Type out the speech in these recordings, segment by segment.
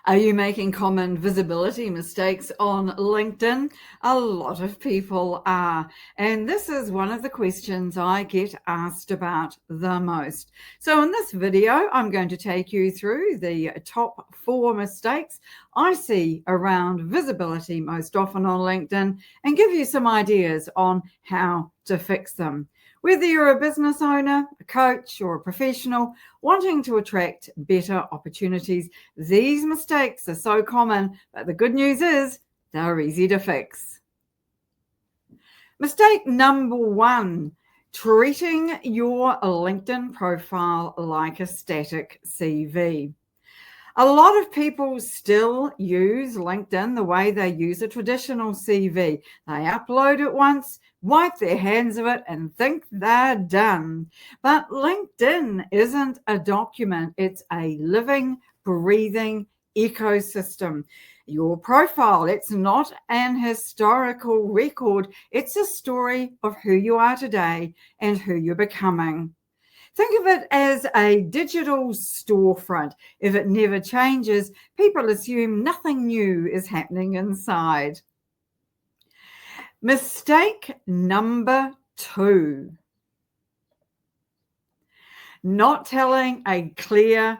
Are you making common visibility mistakes on LinkedIn? A lot of people are, and this is one of the questions I get asked about the most. So in this video, I'm going to take you through the top 4 mistakes I see around visibility most often on LinkedIn and give you some ideas on how to fix them. Whether you're a business owner, a coach, or a professional wanting to attract better opportunities, these mistakes are so common, but the good news is they're easy to fix. Mistake number 1, treating your LinkedIn profile like a static CV. A lot of people still use LinkedIn the way they use a traditional CV. They upload it once, wipe their hands of it, and think they're done. But LinkedIn isn't a document. It's a living, breathing ecosystem. Your profile, it's not an historical record. It's a story of who you are today and who you're becoming. Think of it as a digital storefront. If it never changes, people assume nothing new is happening inside. Mistake number 2, not telling a clear,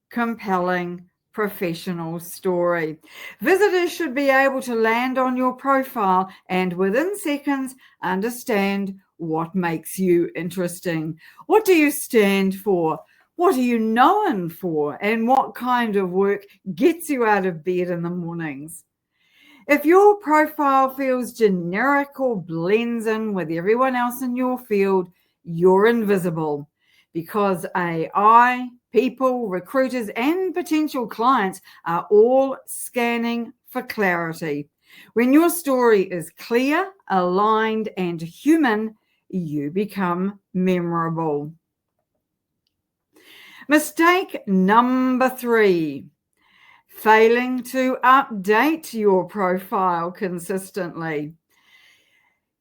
compelling, professional story. Visitors should be able to land on your profile and within seconds understand what makes you interesting. What do you stand for? What are you known for? And what kind of work gets you out of bed in the mornings? If your profile feels generic or blends in with everyone else in your field, you're invisible, because AI, people, recruiters, and potential clients are all scanning for clarity. When your story is clear, aligned, and human, you become memorable. Mistake number 3, failing to update your profile consistently.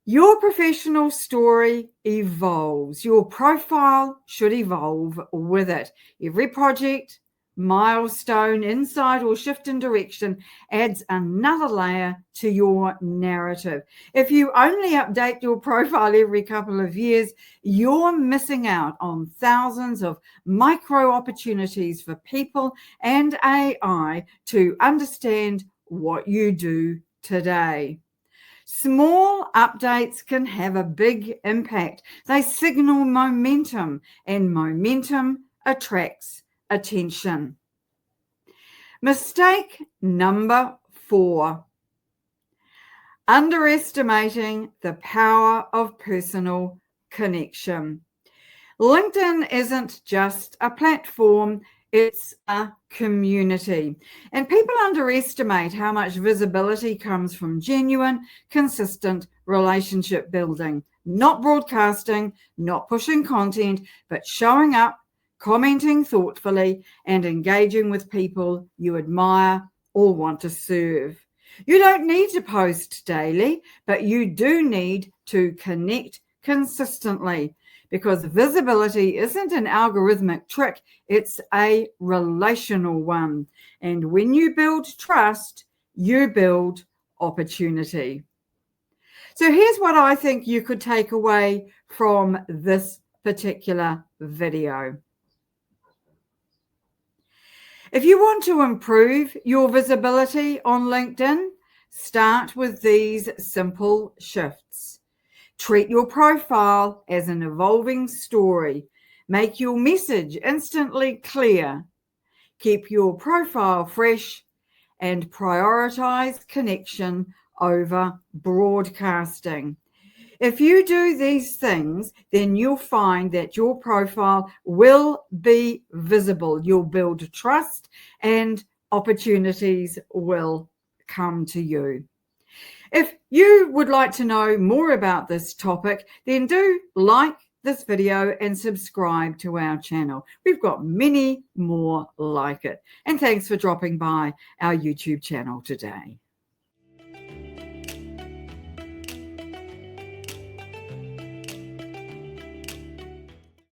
Your professional story evolves. Your profile should evolve with it. Every project, milestone, insight, or shift in direction adds another layer to your narrative. If you only update your profile every couple of years, you're missing out on thousands of micro opportunities for people and AI to understand what you do today. Small updates can have a big impact. They signal momentum, and momentum attracts attention. Mistake number 4, underestimating the power of personal connection. LinkedIn isn't just a platform, it's a community. And people underestimate how much visibility comes from genuine, consistent relationship building. Not broadcasting, not pushing content, but showing up, commenting thoughtfully, and engaging with people you admire or want to serve. You don't need to post daily, but you do need to connect consistently, because visibility isn't an algorithmic trick, it's a relational one. And when you build trust, you build opportunity. So here's what I think you could take away from this particular video. If you want to improve your visibility on LinkedIn, start with these simple shifts. Treat your profile as an evolving story. Make your message instantly clear. Keep your profile fresh and prioritize connection over broadcasting. If you do these things, then you'll find that your profile will be visible. You'll build trust and opportunities will come to you. If you would like to know more about this topic, then do like this video and subscribe to our channel. We've got many more like it. And thanks for dropping by our YouTube channel today.